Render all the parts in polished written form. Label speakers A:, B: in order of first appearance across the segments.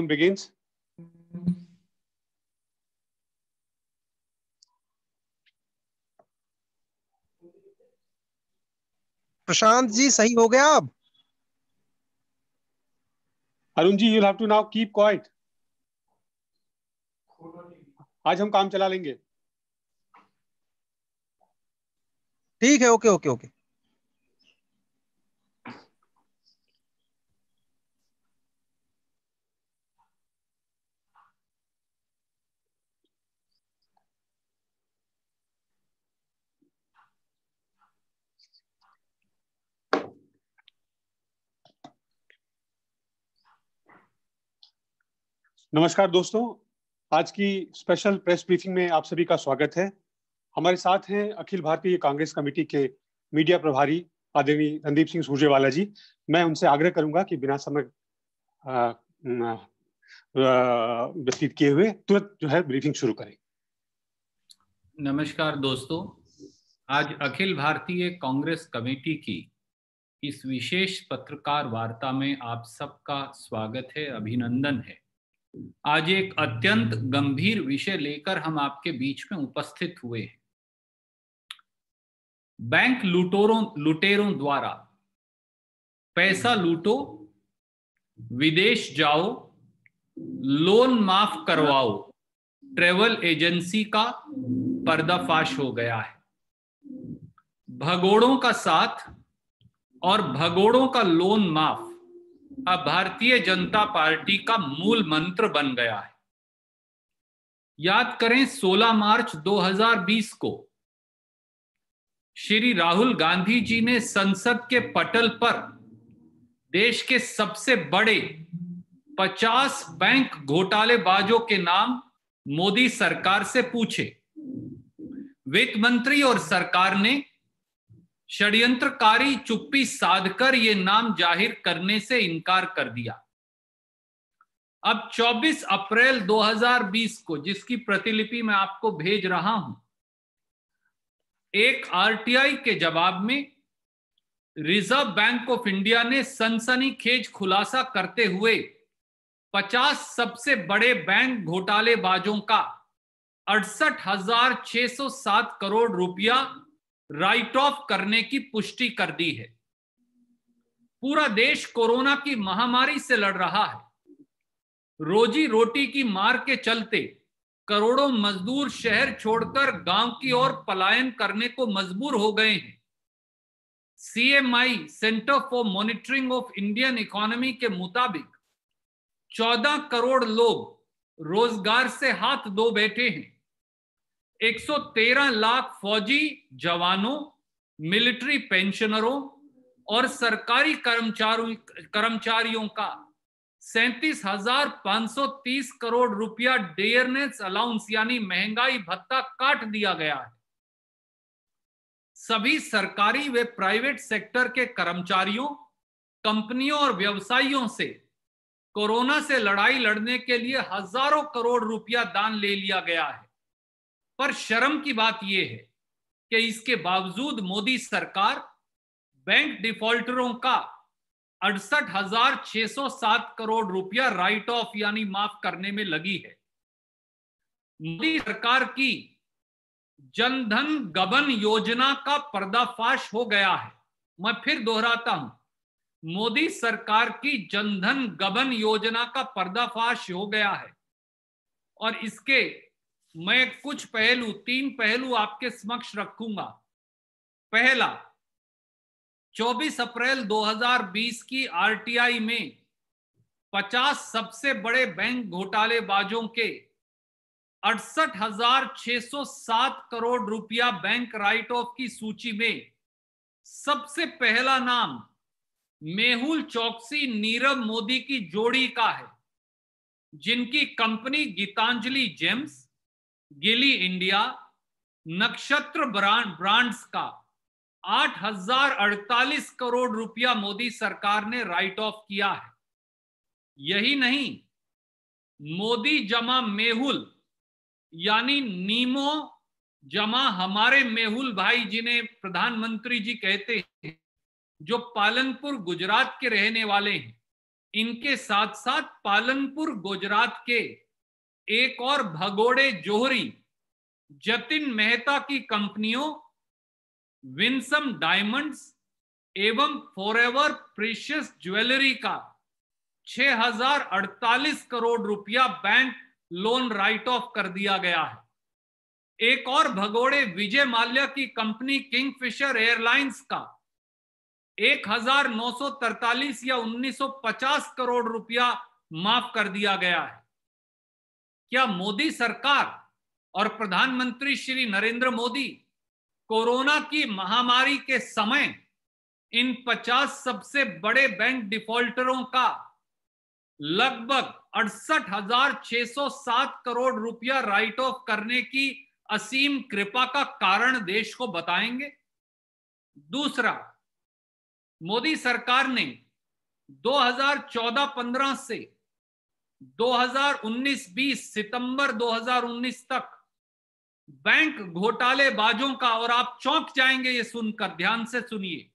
A: begins.
B: Prashant ji सही हो गया अब?
A: Arun ji, you'll have to now keep quiet. आज हम काम चला लेंगे.
B: ठीक है, ओके ओके ओके.
A: नमस्कार दोस्तों, आज की स्पेशल प्रेस ब्रीफिंग में आप सभी का स्वागत है. हमारे साथ हैं अखिल भारतीय कांग्रेस कमेटी के मीडिया प्रभारी आदरणीय रणदीप सिंह सुरजेवाला जी. मैं उनसे आग्रह करूंगा कि बिना समय व्यतीत किए हुए तुरंत जो है ब्रीफिंग शुरू करें.
C: नमस्कार दोस्तों, आज अखिल भारतीय कांग्रेस कमेटी की इस विशेष पत्रकार वार्ता में आप सबका स्वागत है, अभिनंदन है. आज एक अत्यंत गंभीर विषय लेकर हम आपके बीच में उपस्थित हुए हैं. बैंक लुटेरों द्वारा पैसा लूटो, विदेश जाओ, लोन माफ करवाओ, ट्रेवल एजेंसी का पर्दाफाश हो गया है. भगोड़ों का साथ और भगोड़ों का लोन माफ अब भारतीय जनता पार्टी का मूल मंत्र बन गया है. याद करें 16 मार्च 2020 को श्री राहुल गांधी जी ने संसद के पटल पर देश के सबसे बड़े 50 बैंक घोटालेबाजों के नाम मोदी सरकार से पूछे. वित्त मंत्री और सरकार ने षड्यंत्रकारी चुप्पी साधकर ये नाम जाहिर करने से इनकार कर दिया. अब 24 अप्रैल 2020 को, जिसकी प्रतिलिपि मैं आपको भेज रहा हूं, एक आरटीआई के जवाब में रिजर्व बैंक ऑफ इंडिया ने सनसनीखेज खुलासा करते हुए 50 सबसे बड़े बैंक घोटालेबाजों का 68,607 करोड़ रुपया राइट ऑफ करने की पुष्टि कर दी है. पूरा देश कोरोना की महामारी से लड़ रहा है. रोजी रोटी की मार के चलते करोड़ों मजदूर शहर छोड़कर गांव की ओर पलायन करने को मजबूर हो गए हैं. CMI centre for monitoring of Indian economy के मुताबिक 14 करोड़ लोग रोजगार से हाथ धो बैठे हैं. 113 लाख फौजी जवानों, मिलिट्री पेंशनरों और सरकारी कर्मचारियों का 37,530 करोड़ रुपया डियरनेस अलाउंस यानी महंगाई भत्ता काट दिया गया है. सभी सरकारी व प्राइवेट सेक्टर के कर्मचारियों, कंपनियों और व्यवसायियों से कोरोना से लड़ाई लड़ने के लिए हजारों करोड़ रुपया दान ले लिया गया है. पर शर्म की बात यह है कि इसके बावजूद मोदी सरकार बैंक डिफॉल्टरों का 68,607 करोड़ रुपया राइट ऑफ यानी माफ करने में लगी है. मोदी सरकार की जनधन गबन योजना का पर्दाफाश हो गया है. मैं फिर दोहराता हूं, मोदी सरकार की जनधन गबन योजना का पर्दाफाश हो गया है. और इसके मैं कुछ पहलू, 3 पहलू आपके समक्ष रखूंगा. पहला, 24 अप्रैल 2020 की आरटीआई में 50 सबसे बड़े बैंक घोटालेबाजों के 68,607 करोड़ रुपया बैंक राइट ऑफ की सूची में सबसे पहला नाम मेहुल चोकसी नीरव मोदी की जोड़ी का है, जिनकी कंपनी गीतांजलि जेम्स, गिली इंडिया, नक्षत्र ब्रांड्स का 8,048 करोड़ रुपया मोदी सरकार ने राइट ऑफ किया है. यही नहीं, मोदी जमा मेहुल यानी नीमो जमा हमारे मेहुल भाई, जिन्हें प्रधानमंत्री जी कहते हैं, जो पालनपुर गुजरात के रहने वाले हैं, इनके साथ साथ पालनपुर गुजरात के एक और भगोड़े जोहरी जतिन मेहता की कंपनियों विंसम डायमंड्स एवं फॉरएवर प्रीशियस ज्वेलरी का 6048 करोड़ रुपया बैंक लोन राइट ऑफ कर दिया गया है। एक और भगोड़े विजय माल्या की कंपनी किंगफिशर एयरलाइंस का 1943 या 1950 करोड़ रुपया माफ कर दिया गया है। क्या मोदी सरकार और प्रधानमंत्री श्री नरेंद्र मोदी कोरोना की महामारी के समय इन 50 सबसे बड़े बैंक डिफॉल्टरों का लगभग 68,607 करोड़ रुपया राइट ऑफ करने की असीम कृपा का कारण देश को बताएंगे? दूसरा, मोदी सरकार ने 2014-15 से 2019-20 सितंबर 2019 तक बैंक घोटालेबाजों का, और आप चौंक जाएंगे ये सुनकर, ध्यान से सुनिए,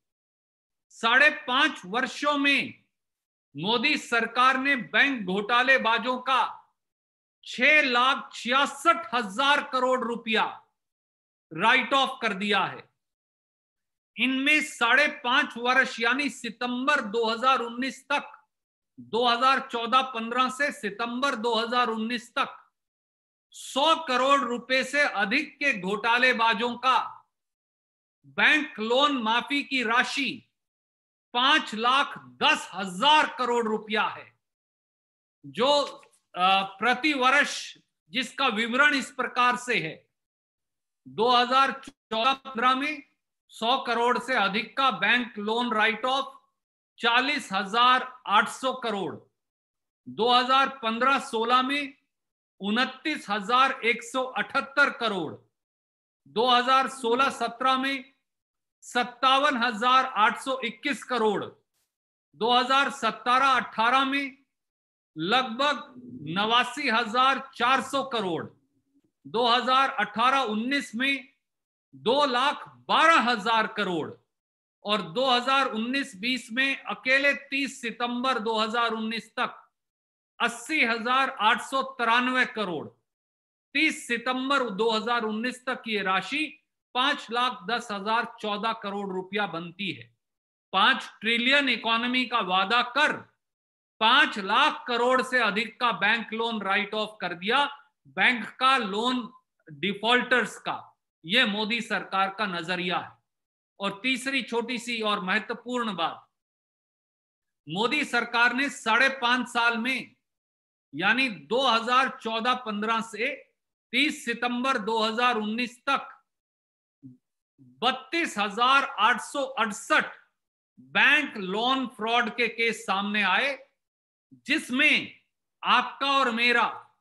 C: 5.5 वर्षों में मोदी सरकार ने बैंक घोटालेबाजों का 6,66,000 करोड़ रुपया राइट ऑफ कर दिया है। इनमें 5.5 वर्ष यानी सितंबर 2019 तक, 2014-15 से सितंबर 2019 तक 100 करोड़ रुपए से अधिक के घोटालेबाजों का बैंक लोन माफी की राशि 5,10,000 करोड़ रुपया है, जो प्रति वर्ष, जिसका विवरण इस प्रकार से है। 2014-15 में 100 करोड़ से अधिक का bank loan right of 40,800 crore, 2015-16 में 29,178 करोड़, 2016-17 में 57,821 करोड़, 2017-18 में लगभग 89,400 करोड़, 2018-19 में 2,12,000 करोड़ और 2019-20 में अकेले 30 सितंबर 2019 तक 80,893 करोड़। 30 सितंबर 2019 तक ये राशि 5,10,014 करोड़ रुपया बनती है। 5 ट्रिलियन इकोनॉमी का वादा कर 5 लाख करोड़ से अधिक का बैंक लोन राइट ऑफ कर दिया, बैंक का लोन डिफॉल्टर्स का। यह मोदी सरकार का नजरिया है। और तीसरी छोटी सी और महत्वपूर्ण बात, मोदी सरकार ने 5.5 साल में यानी 2014-15 से 30 सितंबर 2019 तक 32,868 बैंक लोन फ्रॉड के केस सामने आए, जिसमें आपका और मेरा,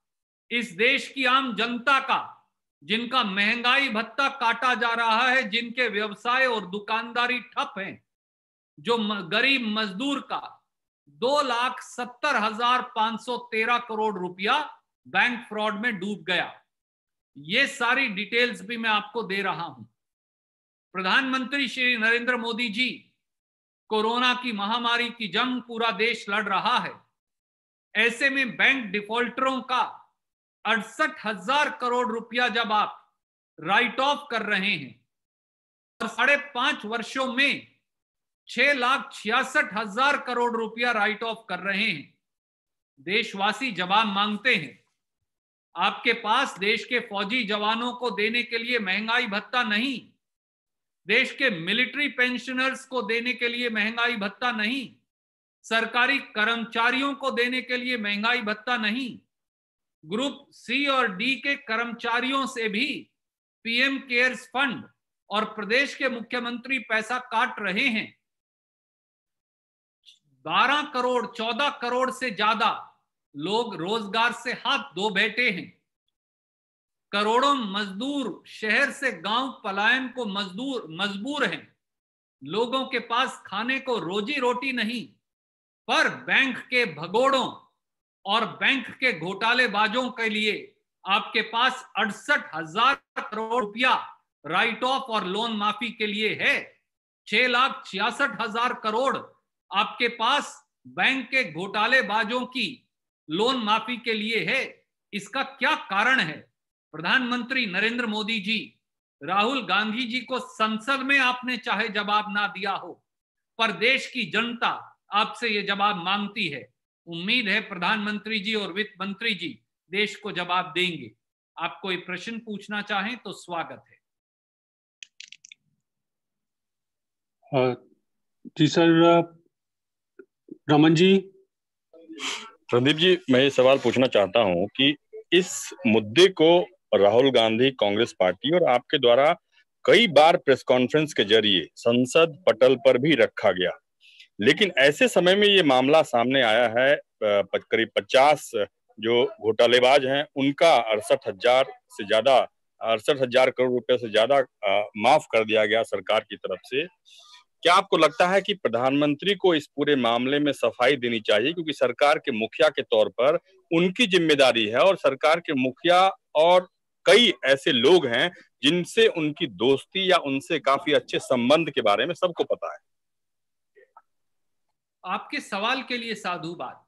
C: इस देश की आम जनता का, जिनका महंगाई भत्ता काटा जा रहा है, जिनके व्यवसाय और दुकानदारी ठप हैं, जो गरीब मजदूर का 2,70,513 करोड़ रुपया बैंक फ्रॉड में डूब गया। ये सारी डिटेल्स भी मैं आपको दे रहा हूं। प्रधानमंत्री श्री नरेंद्र मोदी जी, कोरोना की महामारी की जंग पूरा देश लड़ रहा है। ऐसे में बैंक डिफॉल्टरों का 68,000 करोड़ रुपया जब आप राइट ऑफ कर रहे हैं और 5.5 वर्षों में 6,66,000 करोड़ रुपया राइट ऑफ कर रहे हैं, देशवासी जवाब मांगते हैं। आपके पास देश के फौजी जवानों को देने के लिए महंगाई भत्ता नहीं, देश के मिलिट्री पेंशनर्स को देने के लिए महंगाई भत्ता नहीं, सरकारी कर्मचारियों को देने के लिए महंगाई भत्ता नहीं, ग्रुप सी और डी के कर्मचारियों से भी पीएम केयर्स फंड और प्रदेश के मुख्यमंत्री पैसा काट रहे हैं। 12 करोड़ 14 करोड़ से ज्यादा लोग रोजगार से हाथ धो बैठे हैं। करोड़ों मजदूर शहर से गांव पलायन को मजबूर हैं। लोगों के पास खाने को रोजी रोटी नहीं, पर बैंक के भगोड़ों और बैंक के घोटालेबाजों के लिए आपके पास 68,000 करोड़ रुपया राइट ऑफ और लोन माफी के लिए है। 6,66,000 करोड़ आपके पास बैंक के घोटालेबाजों की लोन माफी के लिए है। इसका क्या कारण है? प्रधानमंत्री नरेंद्र मोदी जी, राहुल गांधी जी को संसद में आपने चाहे जवाब ना दिया हो, पर देश की जनता आपसे ये जवाब मांगती है। उम्मीद है प्रधानमंत्री जी और वित्त मंत्री जी देश को जवाब देंगे। आप कोई प्रश्न पूछना चाहें तो स्वागत है।
A: जी सर, रमन जी।
D: रणदीप जी, मैं ये सवाल पूछना चाहता हूं कि इस मुद्दे को राहुल गांधी, कांग्रेस पार्टी और आपके द्वारा कई बार प्रेस कॉन्फ्रेंस के जरिए संसद पटल पर भी रखा गया, लेकिन ऐसे समय में ये मामला सामने आया है करीब 50 जो घोटालेबाज हैं उनका 68,000 करोड़ रुपए से ज्यादा माफ कर दिया गया सरकार की तरफ से। क्या आपको लगता है कि प्रधानमंत्री को इस पूरे मामले में सफाई देनी चाहिए, क्योंकि सरकार के मुखिया के तौर पर उनकी जिम्मेदारी है और सरकार के मुखिया और कई ऐसे लोग हैं जिनसे उनकी दोस्ती या उनसे काफी अच्छे संबंध के बारे में सबको पता है?
C: आपके सवाल के लिए साधुवाद।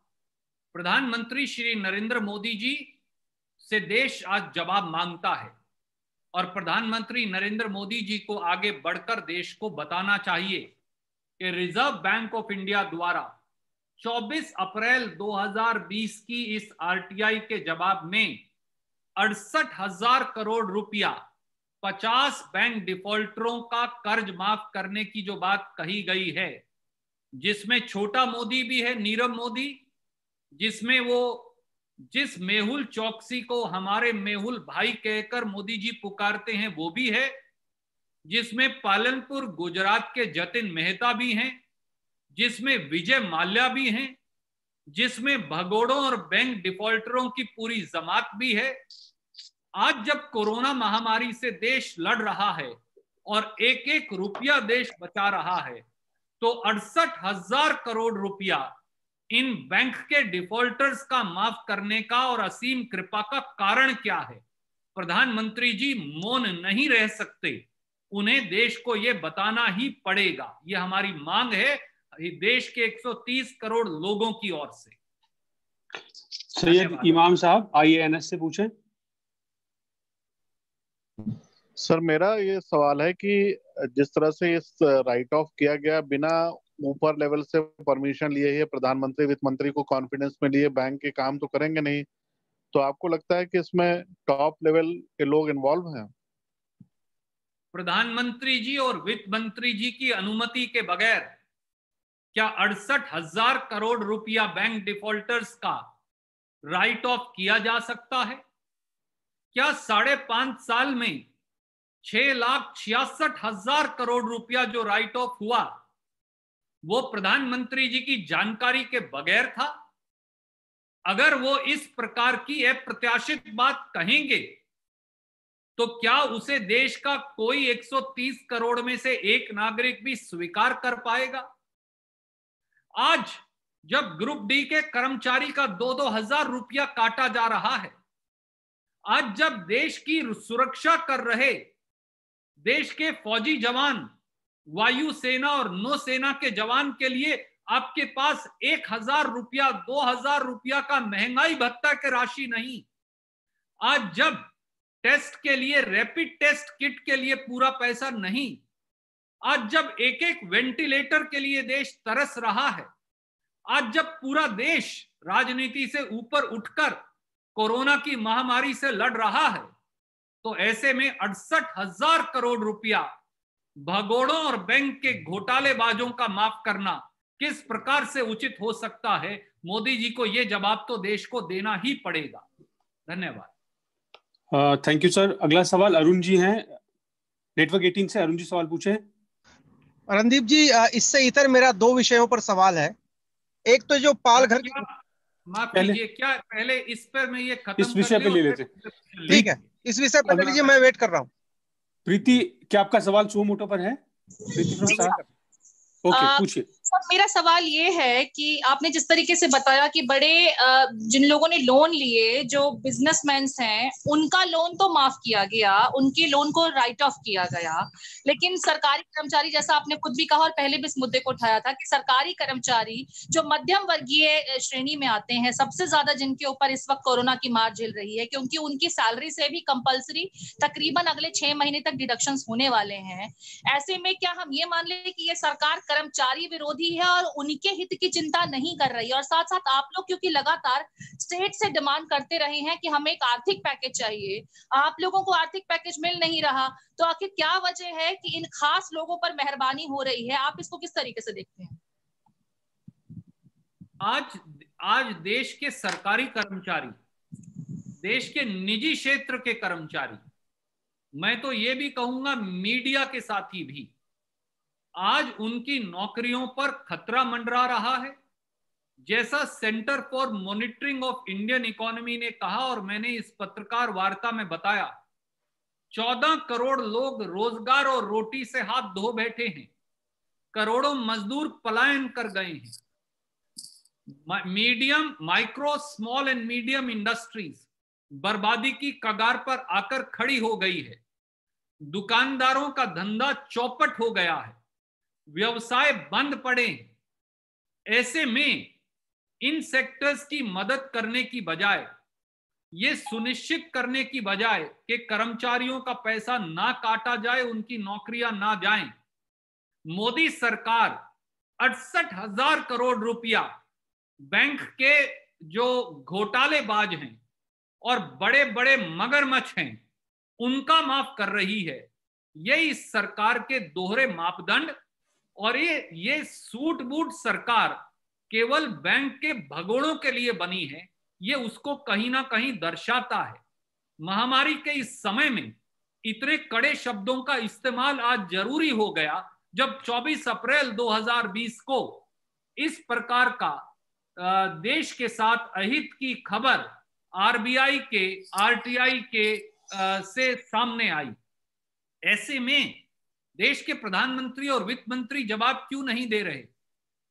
C: प्रधानमंत्री श्री नरेंद्र मोदी जी से देश आज जवाब मांगता है और प्रधानमंत्री नरेंद्र मोदी जी को आगे बढ़कर देश को बताना चाहिए कि रिजर्व बैंक ऑफ इंडिया द्वारा 24 अप्रैल 2020 की इस आरटीआई के जवाब में 68,000 करोड़ रुपया 50 बैंक डिफॉल्टरों का कर्ज माफ करने की जो बात कही गई है, जिसमें छोटा मोदी भी है, नीरव मोदी, जिसमें वो जिस मेहुल चौकसी को हमारे मेहुल भाई कहकर मोदी जी पुकारते हैं वो भी है, जिसमें पालनपुर गुजरात के जतिन मेहता भी हैं, जिसमें विजय माल्या भी हैं, जिसमें भगोड़ों और बैंक डिफॉल्टरों की पूरी जमात भी है। आज जब कोरोना महामारी से देश लड़ रहा है और एक एक रुपया देश बचा रहा है, तो 68,000 करोड़ रुपया इन बैंक के डिफॉल्टर्स का माफ करने का और असीम कृपा का कारण क्या है? प्रधानमंत्री जी मौन नहीं रह सकते, उन्हें देश को यह बताना ही पड़ेगा। यह हमारी मांग है देश के 130 करोड़ लोगों की ओर से।
A: सैयद इमाम साहब IANS से पूछें।
E: सर, मेरा ये सवाल है कि जिस तरह से इस राइट ऑफ किया गया बिना ऊपर लेवल से परमिशन लिए ही प्रधानमंत्री वित्त मंत्री को कॉन्फिडेंस में लिए बैंक के काम तो करेंगे नहीं, तो आपको लगता है कि इसमें टॉप लेवल के लोग इन्वॉल्व हैं?
C: प्रधानमंत्री जी और वित्त मंत्री जी की अनुमति के बगैर क्या 68,000 करोड़ रुपया बैंक डिफॉल्टर्स का राइट ऑफ किया जा सकता है? क्या 5.5 साल में 6,66,000 करोड़ रुपया जो राइट ऑफ हुआ वो प्रधानमंत्री जी की जानकारी के बगैर था? अगर वो इस प्रकार की अप्रत्याशित बात कहेंगे तो क्या उसे देश का कोई 130 करोड़ में से एक नागरिक भी स्वीकार कर पाएगा? आज जब ग्रुप डी के कर्मचारी का 2-2 हजार रुपया काटा जा रहा है, आज जब देश की सुरक्षा कर रहे देश के फौजी जवान, वायुसेना और नौसेना के जवान के लिए आपके पास 1,000 रुपया 2,000 रुपया का महंगाई भत्ता की राशि नहीं, आज जब टेस्ट के लिए, रैपिड टेस्ट किट के लिए पूरा पैसा नहीं, आज जब एक एक वेंटिलेटर के लिए देश तरस रहा है, आज जब पूरा देश राजनीति से ऊपर उठकर कोरोना की महामारी से लड़ रहा है, तो ऐसे में 68,000 करोड़ रुपया भगोड़ों और बैंक के घोटालेबाजों का माफ करना किस प्रकार से उचित हो सकता है? मोदी जी को यह जवाब तो देश को देना ही पड़ेगा। धन्यवाद।
A: Thank you sir. अगला सवाल अरुण जी हैं, नेटवर्क 18 से। अरुण जी सवाल पूछे।
B: रणदीप जी, इससे इतर मेरा 2 विषयों पर सवाल है। एक तो जो पाल घर की,
C: माफ कीजिए, क्या पहले इस पर मैं ये खत्म
A: इस विषय पे ले लेते हैं?
B: ठीक है, इस विषय पर ले लीजिए, मैं वेट कर रहा हूँ।
A: प्रीति, क्या आपका सवाल सुमोटो पर है? प्रीति पूछिए।
F: सर मेरा सवाल ये है कि आपने जिस तरीके से बताया कि बड़े जिन लोगों ने लोन लिए, जो बिजनेसमैन हैं, उनका लोन तो माफ किया गया, उनके लोन को राइट ऑफ किया गया, लेकिन सरकारी कर्मचारी, जैसा आपने खुद भी कहा और पहले भी इस मुद्दे को उठाया था, कि सरकारी कर्मचारी जो मध्यम वर्गीय श्रेणी में आते हैं, सबसे ज्यादा जिनके ऊपर इस वक्त कोरोना की मार झेल रही है, क्योंकि उनकी सैलरी से भी कंपलसरी तकरीबन अगले 6 महीने तक डिडक्शंस होने वाले हैं। ऐसे में क्या हम ये मान लें कि ये सरकार कर्मचारी विरोधी है और उनके हित की चिंता नहीं कर रही है? और साथ साथ आप लोग क्योंकि लगातार स्टेट से डिमांड करते रहे हैं कि हमें एक आर्थिक पैकेज चाहिए, आप लोगों को आर्थिक पैकेज मिल नहीं रहा, तो आखिर क्या वजह है कि इन खास लोगों पर मेहरबानी हो रही है? आप इसको किस तरीके से देखते हैं?
C: आज देश के सरकारी कर्मचारी, देश के निजी क्षेत्र के कर्मचारी, मैं तो ये भी कहूंगा मीडिया के साथी भी, आज उनकी नौकरियों पर खतरा मंडरा रहा है। जैसा centre for monitoring of Indian economy ने कहा और मैंने इस पत्रकार वार्ता में बताया, 14 करोड़ लोग रोजगार और रोटी से हाथ धो बैठे हैं, करोड़ों मजदूर पलायन कर गए हैं, medium, micro, small and medium industries बर्बादी की कगार पर आकर खड़ी हो गई है, दुकानदारों का धंधा चौपट हो गया है, व्यवसाय बंद पड़े। ऐसे में इन सेक्टर्स की मदद करने की बजाय, ये सुनिश्चित करने की बजाय कि कर्मचारियों का पैसा ना काटा जाए, उनकी नौकरियां ना जाएं, मोदी सरकार 68,000 करोड़ रुपया बैंक के जो घोटालेबाज हैं और बड़े बड़े मगरमच्छ हैं उनका माफ कर रही है। ये इस सरकार के दोहरे मापदंड और ये सूट बूट सरकार केवल बैंक के भगोड़ों के लिए बनी है, ये उसको कहीं ना कहीं दर्शाता है। महामारी के इस समय में इतने कड़े शब्दों का इस्तेमाल आज जरूरी हो गया, जब 24 अप्रैल 2020 को इस प्रकार का देश के साथ अहित की खबर आरबीआई के, आरटीआई के से सामने आई। ऐसे में देश के प्रधानमंत्री और वित्त मंत्री जवाब क्यों नहीं दे रहे?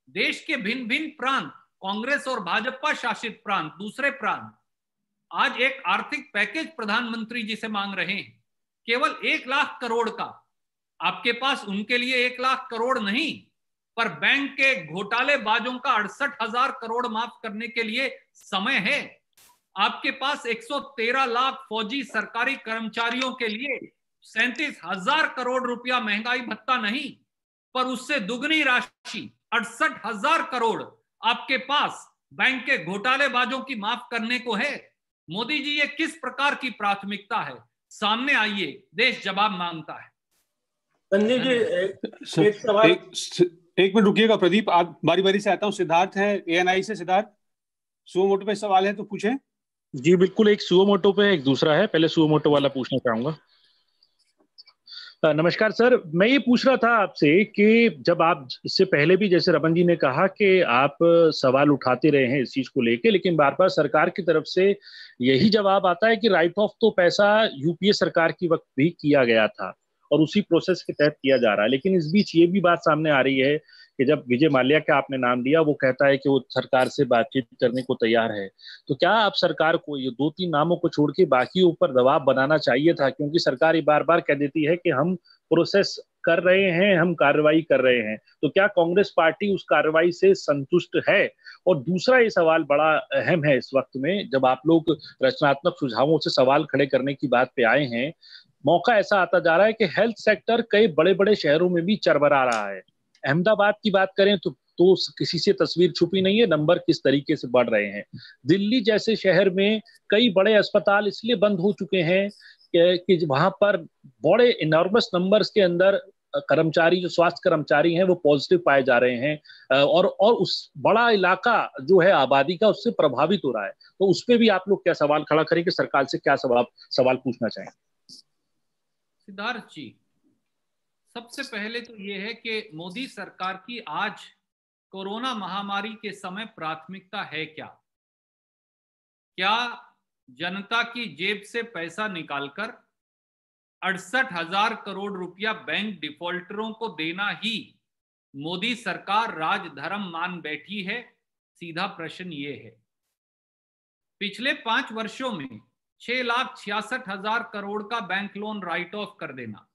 C: देश के भिन्न भिन्न प्रांत, कांग्रेस और भाजपा शासित प्रांत, दूसरे प्रांत, आज एक आर्थिक पैकेज प्रधानमंत्री जी से मांग रहे हैं, केवल 1 लाख करोड़ का। आपके पास उनके लिए 1 लाख करोड़ नहीं, पर बैंक के घोटालेबाजों का 68,000 करोड़ माफ करने के लिए समय है। आपके पास 113 लाख फौजी सरकारी कर्मचारियों के लिए 37,000 करोड़ रुपया महंगाई भत्ता नहीं, पर उससे दुगनी राशि 68,000 करोड़ आपके पास बैंक के घोटालेबाजों की माफ करने को है। मोदी जी, ये किस प्रकार की प्राथमिकता है? सामने आइए, देश जवाब मांगता है।
G: संजय जी, एक सवाल।
A: एक मिनट रुकिएगा प्रदीप, आप बारी बारी से आता हूँ। सिद्धार्थ है एएनआई से। सिद्धार्थ, सुओमोटो पे सवाल है तो पूछें।
H: जी बिल्कुल, एक सुओमोटो पे एक दूसरा है, पहले सुओमोटो वाला पूछना चाहूंगा। नमस्कार सर, मैं ये पूछ रहा था आपसे कि जब आप इससे पहले भी, जैसे रमन जी ने कहा कि आप सवाल उठाते रहे हैं इस चीज को लेके, लेकिन बार बार सरकार की तरफ से यही जवाब आता है कि राइट ऑफ तो पैसा यूपीए सरकार की वक्त भी किया गया था और उसी प्रोसेस के तहत किया जा रहा है। लेकिन इस बीच ये भी बात सामने आ रही है कि जब विजय माल्या का आपने नाम लिया, वो कहता है कि वो सरकार से बातचीत करने को तैयार है, तो क्या आप सरकार को ये 2-3 नामों को छोड़ के बाकियों पर दबाव बनाना चाहिए था? क्योंकि सरकार ये बार बार कह देती है कि हम प्रोसेस कर रहे हैं, हम कार्रवाई कर रहे हैं, तो क्या कांग्रेस पार्टी उस कार्रवाई से संतुष्ट है? और दूसरा ये सवाल बड़ा अहम है इस वक्त में, जब आप लोग रचनात्मक सुझावों से सवाल खड़े करने की बात पे आए हैं, मौका ऐसा आता जा रहा है कि हेल्थ सेक्टर कई बड़े बड़े शहरों में भी चरमरा रहा है। अहमदाबाद की बात करें तो किसी से तस्वीर छुपी नहीं है, नंबर किस तरीके से बढ़ रहे हैं। दिल्ली जैसे शहर में कई बड़े अस्पताल इसलिए बंद हो चुके हैं कि वहां पर बड़े इनॉर्मस नंबर्स के अंदर कर्मचारी, जो स्वास्थ्य कर्मचारी हैं, वो पॉजिटिव पाए जा रहे हैं और उस बड़ा इलाका जो है आबादी का, उससे प्रभावित हो रहा है। तो उस पर भी आप लोग क्या सवाल खड़ा करेंगे? सरकार से क्या सवाल पूछना चाहें?
C: सिद्धार्थ जी, सबसे पहले तो ये है कि मोदी सरकार की आज कोरोना महामारी के समय प्राथमिकता है क्या? क्या जनता की जेब से पैसा निकालकर 68,000 करोड़ रुपया बैंक डिफॉल्टरों को देना ही मोदी सरकार राजधर्म मान बैठी है? सीधा प्रश्न ये है। पिछले 5 वर्षों में 6,66,000 करोड़ का बैंक लोन राइट ऑफ कर देना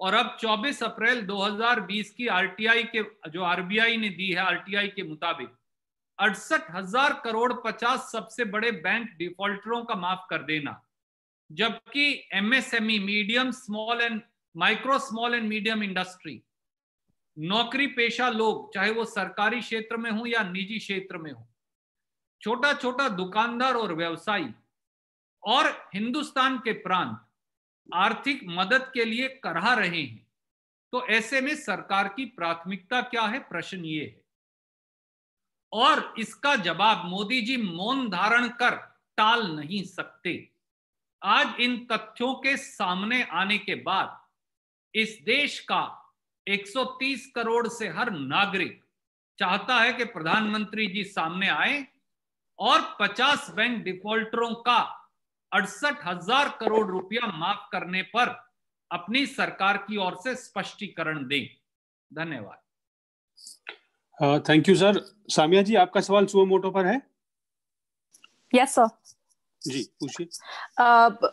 C: और अब 24 अप्रैल 2020 की आरटीआई के जो आरबीआई ने दी है आरटीआई के मुताबिक 68,000 करोड़ 50 सबसे बड़े बैंक डिफॉल्टरों का माफ कर देना, जबकि MSME medium small and micro small and medium industry, नौकरी पेशा लोग चाहे वो सरकारी क्षेत्र में हो या निजी क्षेत्र में हो, छोटा छोटा दुकानदार और व्यवसायी और हिंदुस्तान के प्रांत आर्थिक मदद के लिए करहा रहे हैं। तो ऐसे में सरकार की प्राथमिकता क्या है? प्रश्न ये है। और इसका जवाब मोदी जी मौन धारण कर टाल नहीं सकते। आज इन तथ्यों के सामने आने के बाद इस देश का 130 करोड़ से हर नागरिक चाहता है कि प्रधानमंत्री जी सामने आए और 50 बैंक डिफॉल्टरों का 68,000 करोड़ रुपया माफ करने पर अपनी सरकार की ओर से स्पष्टीकरण दें। धन्यवाद।
A: Thank you sir. Samia ji, आपका सवाल सुओ मोटो पर है?
I: Yes sir.
A: जी पूछिए।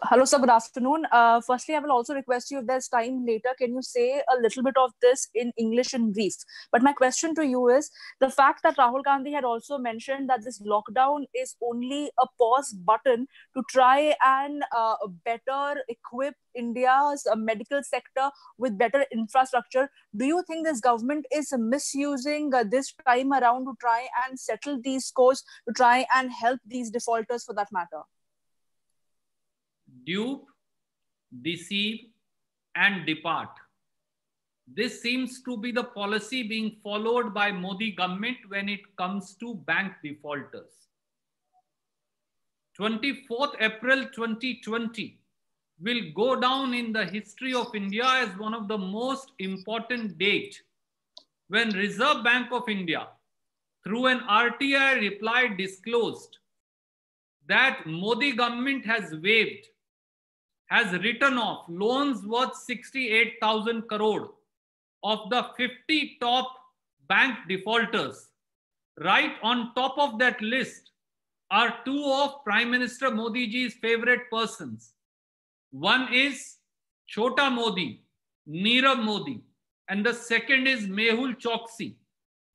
I: Hello sir, good afternoon. Firstly, I will also request you, if there's time later, can you say a little bit of this in English in brief? But my question to you is the fact that Rahul Gandhi had also mentioned that this lockdown is only a pause button to try and better equip India's medical sector with better infrastructure. Do you think this government is misusing this time around to try and settle these scores, to try and help these defaulters for that matter?
C: Dupe, deceive, and depart. This seems to be the policy being followed by Modi government when it comes to bank defaulters. 24th April 2020 will go down in the history of India as one of the most important dates when Reserve Bank of India, through an RTI reply, disclosed that Modi government has written off loans worth 68,000 crore of the 50 top bank defaulters. Right on top of that list are two of Prime Minister Modi ji's favorite persons. One is Chota Modi, Nirav Modi, and the second is Mehul Choksi,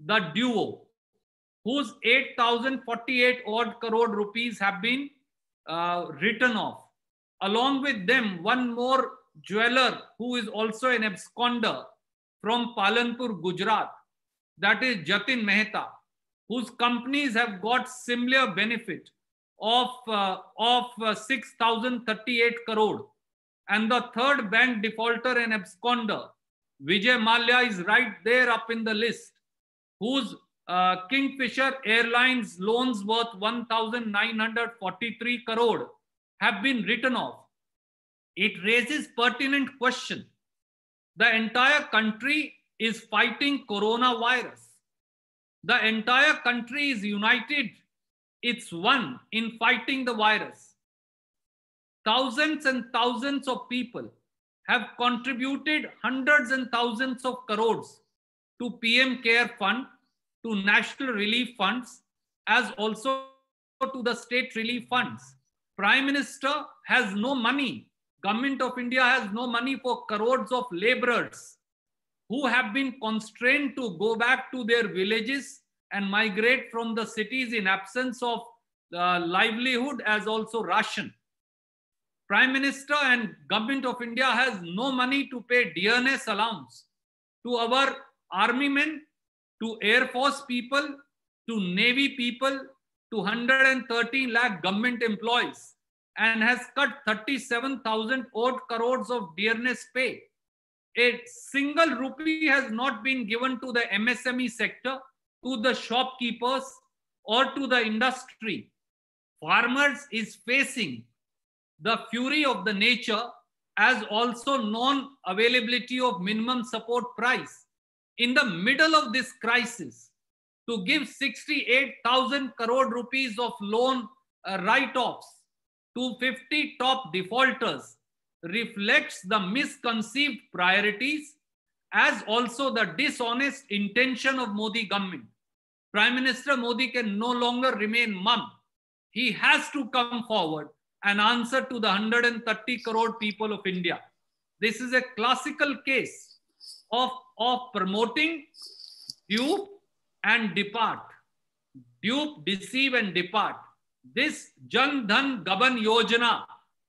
C: the duo, whose 8,048 odd crore rupees have been written off. Along with them, one more jeweler who is also an absconder from Palanpur, Gujarat, that is Jatin Mehta, whose companies have got similar benefit of 6,038 crore. And the third bank defaulter and absconder, Vijay Mallya, is right there up in the list, whose Kingfisher Airlines loans worth 1,943 crore have been written off. It raises pertinent question. The entire country is fighting coronavirus. The entire country is united. It's one in fighting the virus. Thousands and thousands of people have contributed hundreds and thousands of crores to PM Care Fund, to National Relief Funds, as also to the state relief funds. Prime Minister has no money. Government of India has no money for crores of laborers who have been constrained to go back to their villages and migrate from the cities in absence of livelihood as also ration. Prime Minister and Government of India has no money to pay dearness allowance to our army men, to Air Force people, to Navy people, to 113 lakh government employees, and has cut 37,000 odd crores of dearness pay. A single rupee has not been given to the MSME sector, to the shopkeepers, or to the industry. Farmers is facing the fury of the nature, as also non-availability of minimum support price. In the middle of this crisis, to give 68,000 crore rupees of loan write-offs to 50 top defaulters reflects the misconceived priorities as also the dishonest intention of Modi government. Prime Minister Modi can no longer remain mum. He has to come forward and answer to the 130 crore people of India. This is a classical case of promoting dupe and depart. Dupe, deceive and depart. This Jan Dhan Gaban Yojana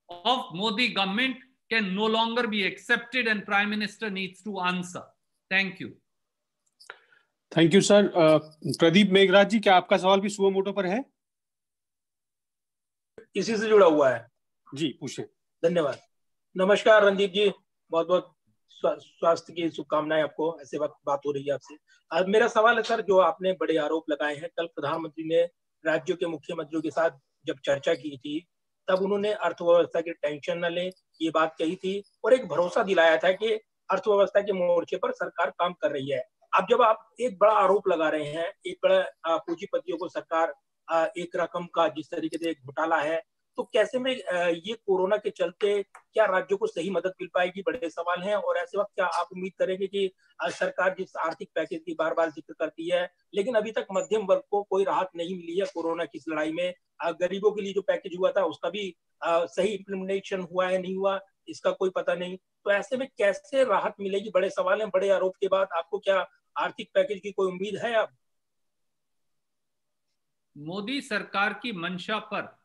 C: of Modi government can no longer be accepted and Prime Minister needs to answer. Thank you.
A: Thank you sir. Pradeep Meghraj ji, क्या आपका सवाल भी suo motu पर है?
G: इसी से जुड़ा हुआ है
A: जी, पूछें।
G: धन्यवाद। नमस्कार रणदीप जी, बहुत बहुत स्वास्थ्य की शुभकामनाएं आपको। ऐसे बात हो रही है आपसे। आज मेरा सवाल है सर, जो आपने बड़े आरोप लगाए हैं, कल प्रधानमंत्री ने राज्यों के मुख्यमंत्रियों के साथ जब चर्चा की थी तब उन्होंने अर्थव्यवस्था की टेंशन न ले ये बात कही थी और एक भरोसा दिलाया था कि अर्थव्यवस्था के मोर्चे पर सरकार काम कर रही है। अब जब आप एक बड़ा आरोप लगा रहे हैं, एक बड़ा पूंजीपतियों को सरकार एक रकम का जिस तरीके से घोटाला है, तो कैसे में ये कोरोना के चलते क्या राज्यों को सही मदद मिल पाएगी, बड़े सवाल हैं। और ऐसे वक्त क्या आप उम्मीद करेंगे कि सरकार जिस आर्थिक पैकेज की बार बार जिक्र करती है, लेकिन अभी तक मध्यम वर्ग को कोई राहत नहीं मिली है कोरोना की इस लड़ाई में। गरीबों के लिए जो पैकेज हुआ था उसका भी सही इम्प्लीमेंटेशन हुआ है नहीं हुआ, इसका कोई पता नहीं। तो ऐसे में कैसे राहत मिलेगी, बड़े सवाल हैं। बड़े आरोप के बाद आपको क्या आर्थिक पैकेज की कोई उम्मीद है? अब
C: मोदी सरकार की मंशा पर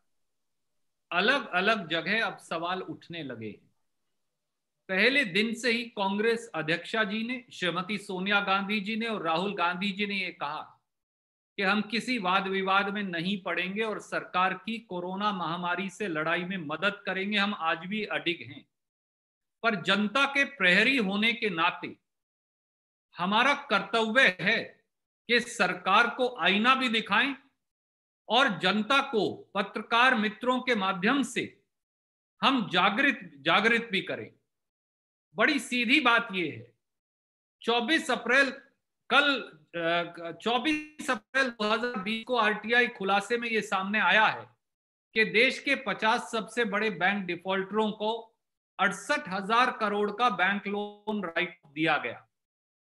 C: अलग अलग जगह अब सवाल उठने लगे। पहले दिन से ही कांग्रेस अध्यक्षा जी ने, श्रीमती सोनिया गांधी जी ने और राहुल गांधी जी ने ये कहा कि हम किसी वाद विवाद में नहीं पड़ेंगे और सरकार की कोरोना महामारी से लड़ाई में मदद करेंगे। हम आज भी अडिग हैं, पर जनता के प्रहरी होने के नाते हमारा कर्तव्य है कि सरकार को आईना भी दिखाएं और जनता को पत्रकार मित्रों के माध्यम से हम जागृत भी करें। बड़ी सीधी बात यह है, 24 अप्रैल 2020 को आरटीआई खुलासे में यह सामने आया है कि देश के 50 सबसे बड़े बैंक डिफॉल्टरों को 68,000 करोड़ का बैंक लोन राइट दिया गया।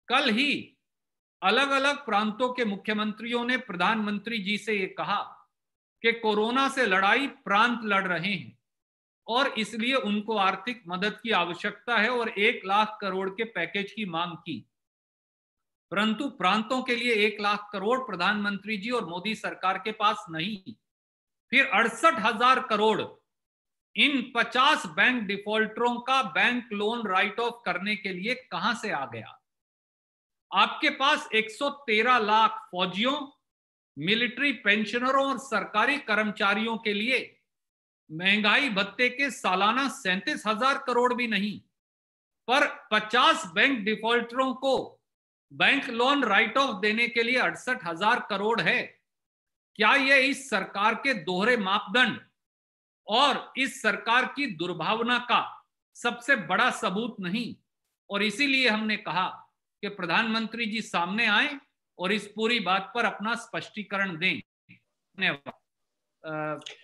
C: कल ही अलग अलग प्रांतों के मुख्यमंत्रियों ने प्रधानमंत्री जी से ये कहा कि कोरोना से लड़ाई प्रांत लड़ रहे हैं और इसलिए उनको आर्थिक मदद की आवश्यकता है और 1 लाख करोड़ के पैकेज की मांग की। परंतु प्रांतों के लिए 1 लाख करोड़ प्रधानमंत्री जी और मोदी सरकार के पास नहीं। फिर 68,000 करोड़ इन 50 बैंक डिफॉल्टरों का बैंक लोन राइट ऑफ करने के लिए कहां से आ गया? आपके पास 113 लाख फौजियों, मिलिट्री पेंशनरों और सरकारी कर्मचारियों के लिए महंगाई भत्ते के सालाना 37,000 करोड़ भी नहीं, पर 50 बैंक डिफॉल्टरों को बैंक लोन राइट ऑफ देने के लिए 68,000 करोड़ है। क्या यह इस सरकार के दोहरे मापदंड और इस सरकार की दुर्भावना का सबसे बड़ा सबूत नहीं? और इसीलिए हमने कहा कि प्रधानमंत्री जी सामने आए और इस पूरी बात पर अपना स्पष्टीकरण दें। धन्यवाद।